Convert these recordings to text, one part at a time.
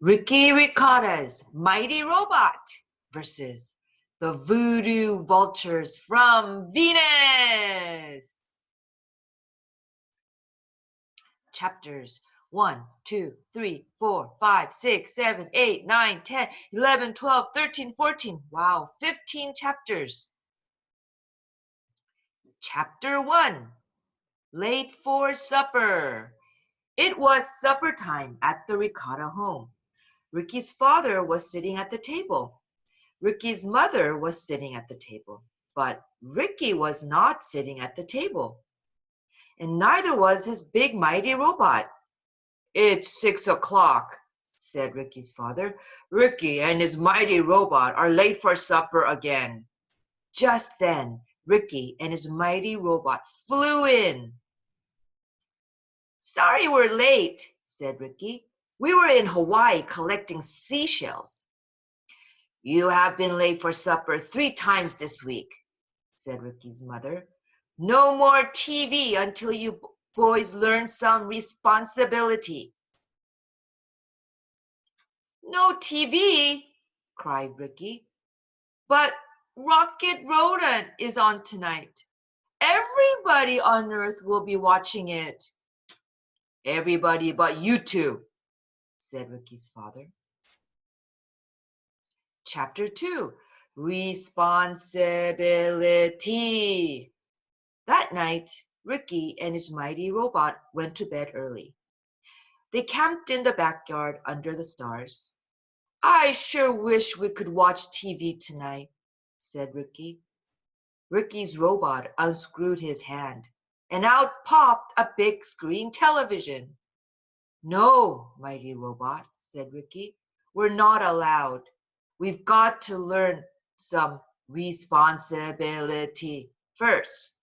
Ricotta's Mighty Robot versus the Voodoo Vultures from Venus. Chapters 1, 2, 3, 4, 5, 6, 7, 8, 9, 10, 11, 12, 13, 14. Wow, 15 chapters. Chapter 1, Late for Supper. It was supper time at the Ricotta home. Ricky's father was sitting at the table. Ricky's mother was sitting at the table, but Ricky was not sitting at the table. And neither was his big mighty robot. "It's 6 o'clock," said Ricky's father. "Ricky and his mighty robot are late for supper again." Just then, Ricky and his mighty robot flew in. "Sorry we're late," said Ricky. "We were in Hawaii collecting seashells." "You have been late for supper 3 times this week," said Ricky's mother. "No more TV until you boys learn some responsibility." "No TV?" cried Ricky. "But Rocket Rodent is on tonight. Everybody on Earth will be watching it." "Everybody but you two," said Ricky's father. Chapter 2, Responsibility. That night, Ricky and his mighty robot went to bed early. They camped in the backyard under the stars. "I sure wish we could watch TV tonight," said Ricky. Ricky's robot unscrewed his hand, and out popped a big screen television. "No, mighty robot," said Ricky. "We're not allowed. We've got to learn some responsibility first."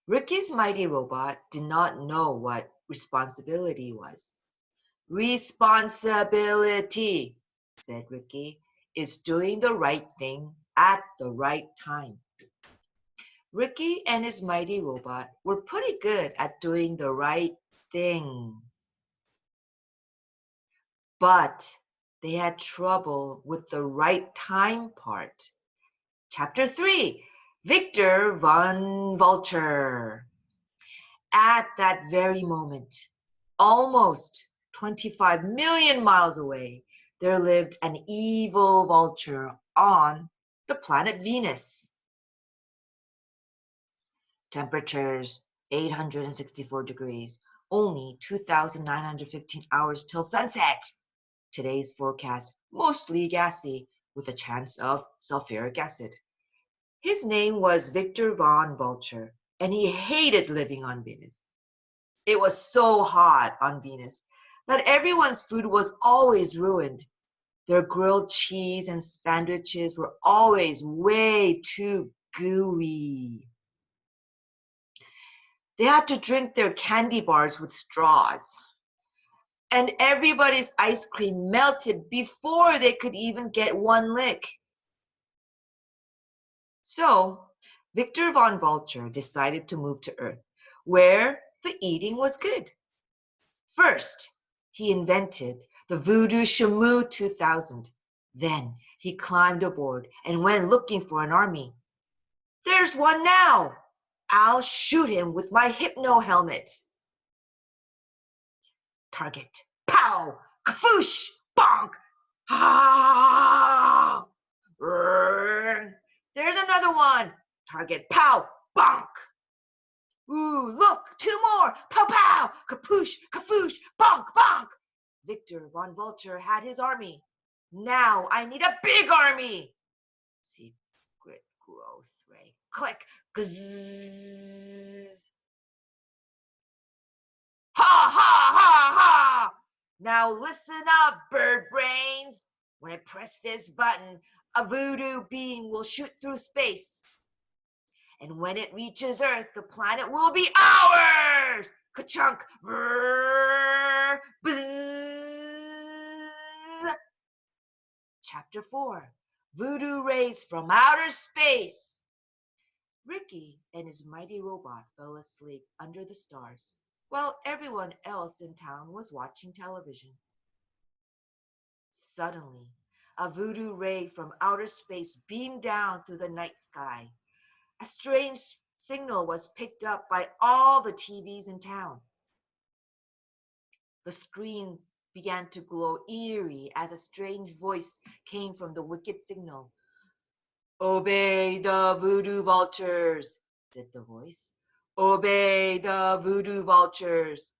Ricky's mighty robot did not know what responsibility was. "Responsibility," said Ricky, "is doing the right thing at the right time." Ricky and his mighty robot were pretty good at doing the right thing. But they had trouble with the right time part. Chapter 3, Victor von Vulture. At that very moment, almost 25 million miles away, there lived an evil vulture on the planet Venus. Temperatures 864 degrees, only 2,915 hours till sunset. Today's forecast, mostly gassy, with a chance of sulfuric acid. His name was Victor von Vulture, and he hated living on Venus. It was so hot on Venus that everyone's food was always ruined. Their grilled cheese and sandwiches were always way too gooey. They had to drink their candy bars with straws. And everybody's ice cream melted before they could even get one lick. So, Victor von Vulture decided to move to Earth, where the eating was good. First, he invented the Voodoo Shamoo 2000. Then he climbed aboard and went looking for an army. "There's one now. I'll shoot him with my hypno helmet." Target. Pow! Kafoosh! Bonk! Ah! There's another one. Target. Pow! Bonk! Ooh, look! 2 more! Pow pow! Kapoosh! Kafoosh! Bonk! Bonk! Victor von Vulture had his army. Now I need a big army. Secret growth rate. Click. Gzzz. Ha ha ha ha! Now listen up, bird brains. When I press this button, a voodoo beam will shoot through space. And when it reaches Earth, the planet will be ours! Ka-chunk! Brrr, bzzz. Chapter 4, Voodoo Rays from Outer Space. Ricky and his mighty robot fell asleep under the stars, while everyone else in town was watching television. Suddenly, a voodoo ray from outer space beamed down through the night sky. A strange signal was picked up by all the TVs in town. The screens began to glow eerie as a strange voice came from the wicked signal. "Obey the voodoo vultures," said the voice. "Obey the voodoo vultures."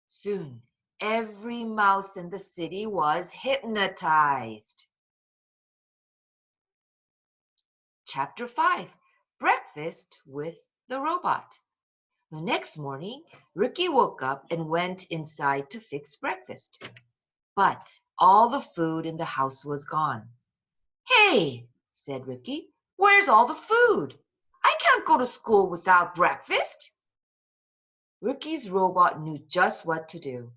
Soon, every mouse in the city was hypnotized. Chapter 5. Breakfast with the Robot. The next morning, Ricky woke up and went inside to fix breakfast. But all the food in the house was gone. "Hey," said Ricky, "where's all the food? I can't go to school without breakfast." Ricky's robot knew just what to do.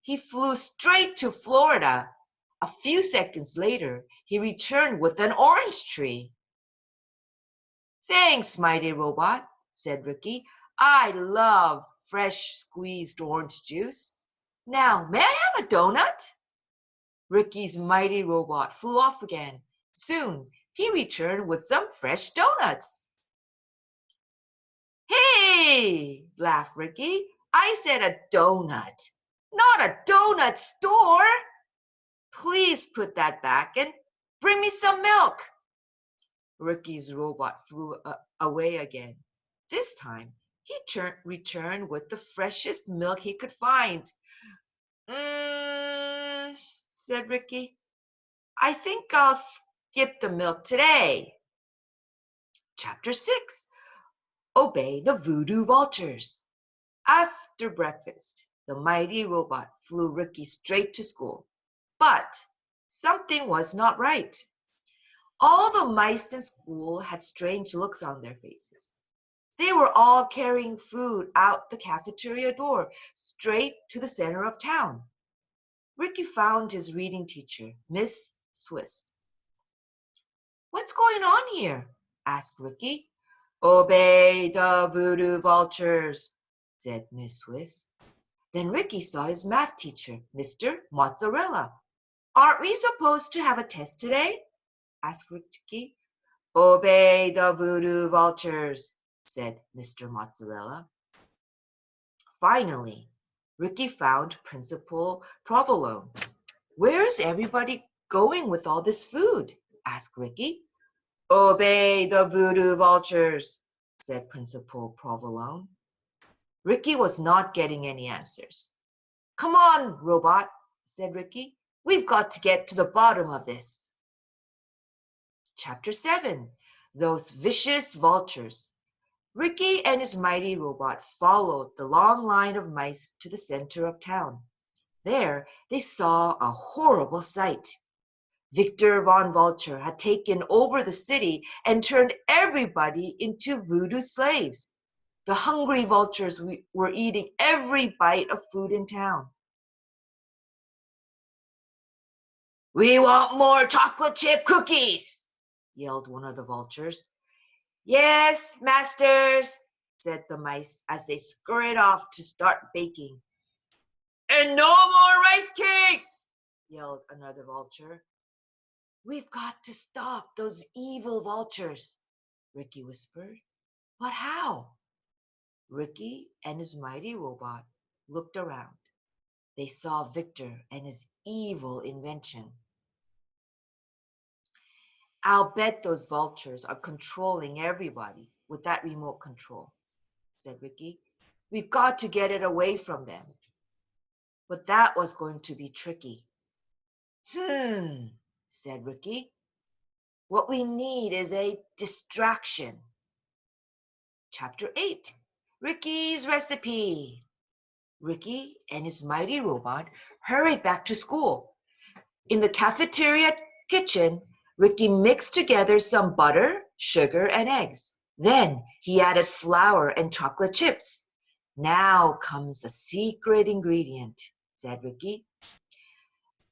He flew straight to Florida. A few seconds later, he returned with an orange tree. "Thanks, mighty robot," said Ricky. "I love fresh squeezed orange juice. Now, may I have a donut?" Ricky's mighty robot flew off again. Soon, he returned with some fresh donuts. "Hey!" laughed Ricky. "I said a donut, not a donut store. Please put that back and bring me some milk." Ricky's robot flew away again. This time, he returned with the freshest milk he could find. "Mmm," said Ricky. "I think I'll skip the milk today." Chapter 6. Obey the Voodoo Vultures. After breakfast, the mighty robot flew Ricky straight to school. But something was not right. All the mice in school had strange looks on their faces. They were all carrying food out the cafeteria door, straight to the center of town. Ricky found his reading teacher, Miss Swiss. "What's going on here?" asked Ricky. "Obey the Voodoo Vultures," said Miss Swiss. Then Ricky saw his math teacher, Mr. Mozzarella. "Aren't we supposed to have a test today?" asked Ricky. "Obey the Voodoo Vultures," said Mr. Mozzarella. Finally, Ricky found Principal Provolone. "Where's everybody going with all this food?" asked Ricky. "Obey the Voodoo Vultures," said Principal Provolone. Ricky was not getting any answers. "Come on, robot," said Ricky. "We've got to get to the bottom of this." Chapter 7. Those Vicious Vultures. Ricky and his mighty robot followed the long line of mice to the center of town. There they saw a horrible sight. Victor von Vulture had taken over the city and turned everybody into voodoo slaves. The hungry vultures were eating every bite of food in town. "We want more chocolate chip cookies," yelled one of the vultures. "Yes, masters," said the mice as they scurried off to start baking. "And no more rice cakes," yelled another vulture. "We've got to stop those evil vultures," Ricky whispered. "But how?" Ricky and his mighty robot looked around. They saw Victor and his evil invention. "I'll bet those vultures are controlling everybody with that remote control," said Ricky. "We've got to get it away from them." But that was going to be tricky. Said Ricky. "What we need is a distraction." Chapter 8. Ricky's Recipe. Ricky and his mighty robot hurried back to school. In the cafeteria kitchen, Ricky mixed together some butter, sugar, and eggs. Then he added flour and chocolate chips. "Now comes the secret ingredient," said Ricky.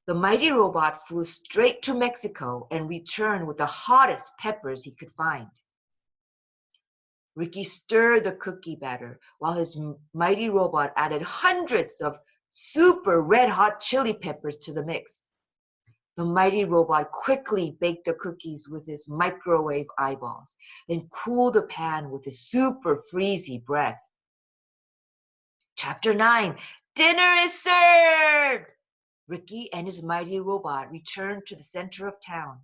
The mighty robot flew straight to Mexico and returned with the hottest peppers he could find. Ricky stirred the cookie batter while his mighty robot added hundreds of super red-hot chili peppers to the mix. The mighty robot quickly baked the cookies with his microwave eyeballs, then cooled the pan with his super freezy breath. Chapter 9, Dinner is served! Ricky and his mighty robot returned to the center of town.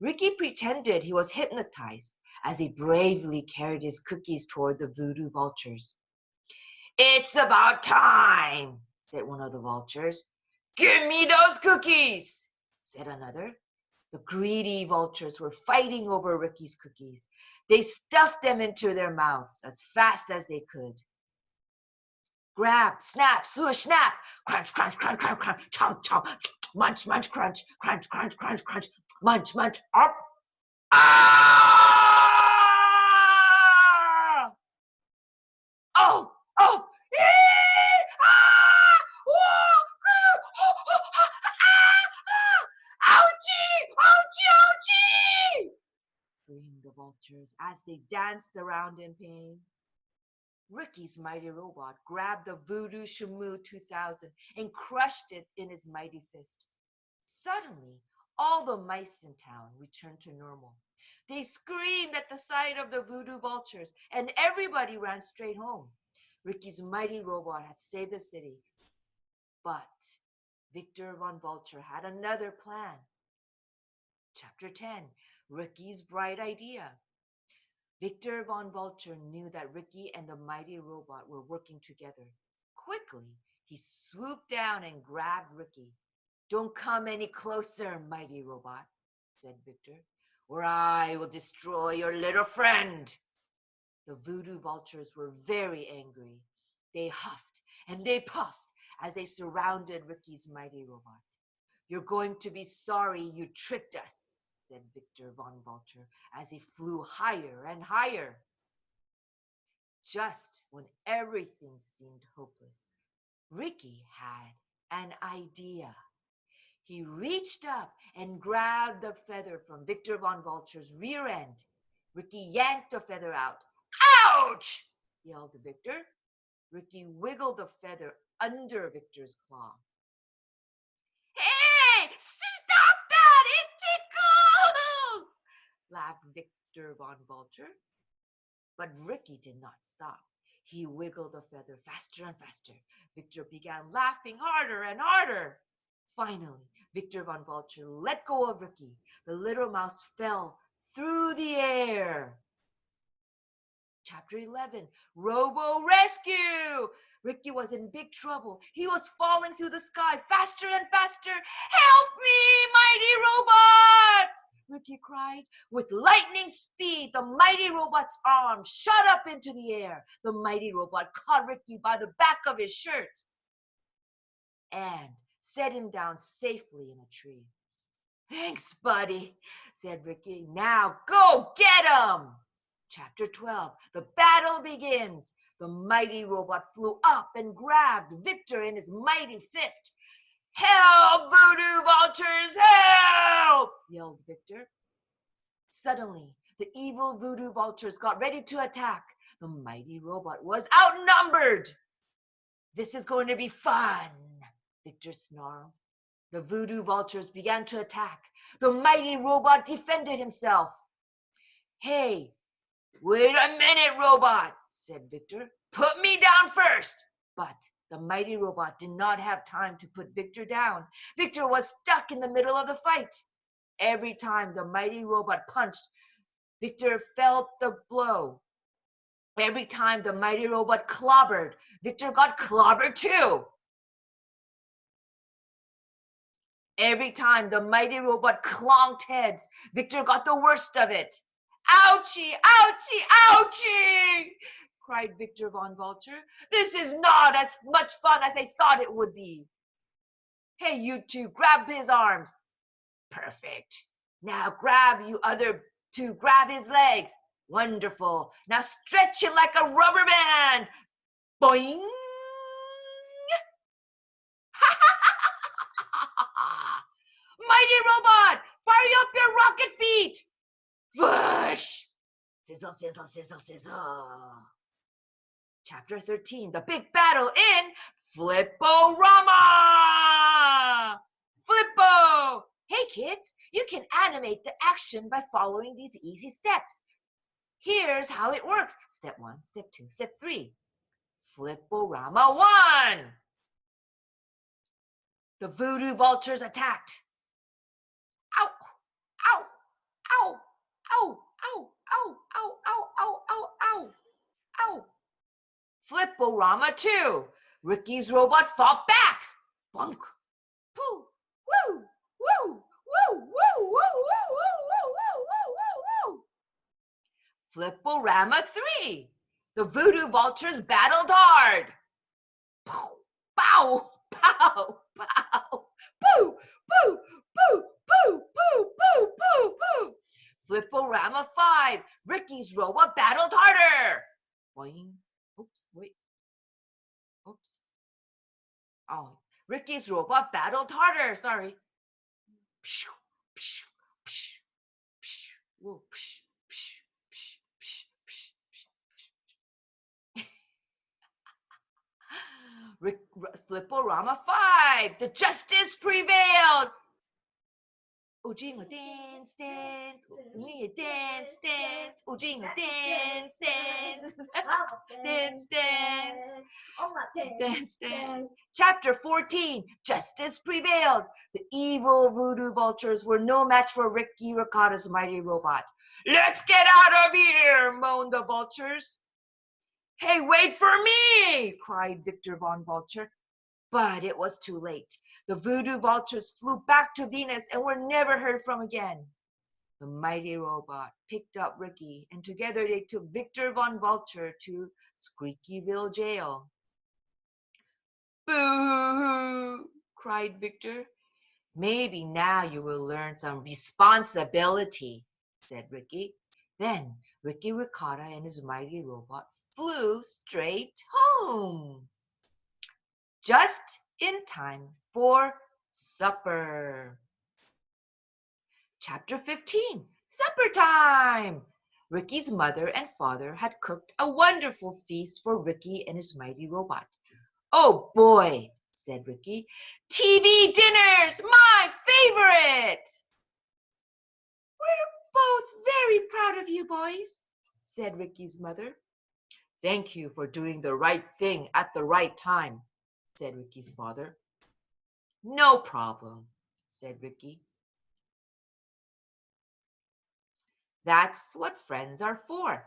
Ricky pretended he was hypnotized as he bravely carried his cookies toward the Voodoo Vultures. "It's about time," said one of the vultures. "Give me those cookies," said another. The greedy vultures were fighting over Ricky's cookies. They stuffed them into their mouths as fast as they could. Grab, snap, swoosh, snap, crunch, crunch, crunch, crunch, crunch, chomp, chomp, munch, munch, crunch, crunch, crunch, crunch, crunch, munch, munch, up. Ah! Oh, oh, ah! Ouchie, ouchie, ouchie! Screamed the vultures as they danced around in pain. Ricky's mighty robot grabbed the Voodoo Shamoo 2000 and crushed it in his mighty fist. Suddenly, all the mice in town returned to normal. They screamed at the sight of the Voodoo Vultures, and everybody ran straight home. Ricky's mighty robot had saved the city. But Victor Von Vulture had another plan. Chapter 10, Ricky's Bright Idea. Victor Von Vulture knew that Ricky and the mighty robot were working together. Quickly, he swooped down and grabbed Ricky. "Don't come any closer, mighty robot," said Victor, "or I will destroy your little friend." The Voodoo Vultures were very angry. They huffed and they puffed as they surrounded Ricky's mighty robot. "You're going to be sorry you tricked us," said Victor Von Vulture as he flew higher and higher. Just when everything seemed hopeless, Ricky had an idea. He reached up and grabbed the feather from Victor Von Vulture's rear end. Ricky yanked the feather out. "Ouch!" yelled Victor. Ricky wiggled the feather under Victor's claw. "Hey, stop that! It tickles!" laughed Victor Von Vulture. But Ricky did not stop. He wiggled the feather faster and faster. Victor began laughing harder and harder. Finally, Victor Von Vulture let go of Ricky. The little mouse fell through the air. Chapter 11, Robo Rescue! Ricky was in big trouble. He was falling through the sky faster and faster. "Help me, mighty robot!" Ricky cried. With lightning speed, the mighty robot's arm shot up into the air. The mighty robot caught Ricky by the back of his shirt and set him down safely in a tree. "Thanks, buddy," said Ricky. "Now go get him!" Chapter 12, the battle begins. The mighty robot flew up and grabbed Victor in his mighty fist. "Help, Voodoo Vultures, help!" yelled Victor. Suddenly, the evil Voodoo Vultures got ready to attack. The mighty robot was outnumbered. "This is going to be fun," Victor snarled. The Voodoo Vultures began to attack. The mighty robot defended himself. "Hey, wait a minute, robot," said Victor. "Put me down first." But the mighty robot did not have time to put Victor down. Victor was stuck in the middle of the fight. Every time the mighty robot punched, Victor felt the blow. Every time the mighty robot clobbered, Victor got clobbered too. Every time the mighty robot clonked heads, Victor got the worst of it. "Ouchie, ouchie, ouchie!" cried Victor Von Vulture. "This is not as much fun as I thought it would be." "Hey, you two, grab his arms." "Perfect. Now grab you other two, grab his legs." "Wonderful. Now stretch him like a rubber band." Boing! "Mighty robot, fire up your rocket feet!" Whoosh! Sizzle, sizzle, sizzle, sizzle, sizzle. Chapter 13, the big battle in Flippo-rama! Flippo! Hey kids, you can animate the action by following these easy steps. Here's how it works. Step 1, step 2, step 3. Flippo-rama 1. The Voodoo Vultures attacked. Ow! Ow! Ow! Ow! Ow! Ow! Ow! Ow! Ow! Ow! Ow! Ow! Flippo-rama 2. Ricky's robot fought back. Bunk! Pooh! Woo! Woo! Woo! Woo! Woo! Woo! Woo! Woo! Woo! Woo! Woo! Flippo-rama 3. The Voodoo Vultures battled hard. Pow! Pow! Pow! Pow! Pooh! Pooh! Pooh! Pooh! Pooh! Pooh! Pooh! Pooh! Flippo-rama 5. Ricky's robot battled harder. Boing. Oops, wait. Oops. Oh, Ricky's robot battled harder. Sorry. Psh, psh, psh, psh, whoa, psh, psh, psh, psh, psh, psh. Flippo-rama 5. The justice prevailed. Ujingo dance, dance, Ujingo dance, dance, Ujingo dance, dance, dance, dance, dance, dance. Chapter 14, Justice Prevails. The evil Voodoo Vultures were no match for Ricky Ricotta's mighty robot. Let's get out of here, moaned the Vultures. Hey, wait for me, cried Victor Von Vulture. But it was too late. The Voodoo Vultures flew back to Venus and were never heard from again. The mighty robot picked up Ricky, and together they took Victor Von Vulture to Squeakyville jail. Boo-hoo, cried Victor. Maybe now you will learn some responsibility, said Ricky. Then Ricky Ricotta and his mighty robot flew straight home. Just in time for supper. Chapter 15, Supper Time! Ricky's mother and father had cooked a wonderful feast for Ricky and his mighty robot. Oh boy, said Ricky, TV dinners, my favorite! We're both very proud of you boys, said Ricky's mother. Thank you for doing the right thing at the right time, said Ricky's father. No problem, said Ricky. That's what friends are for.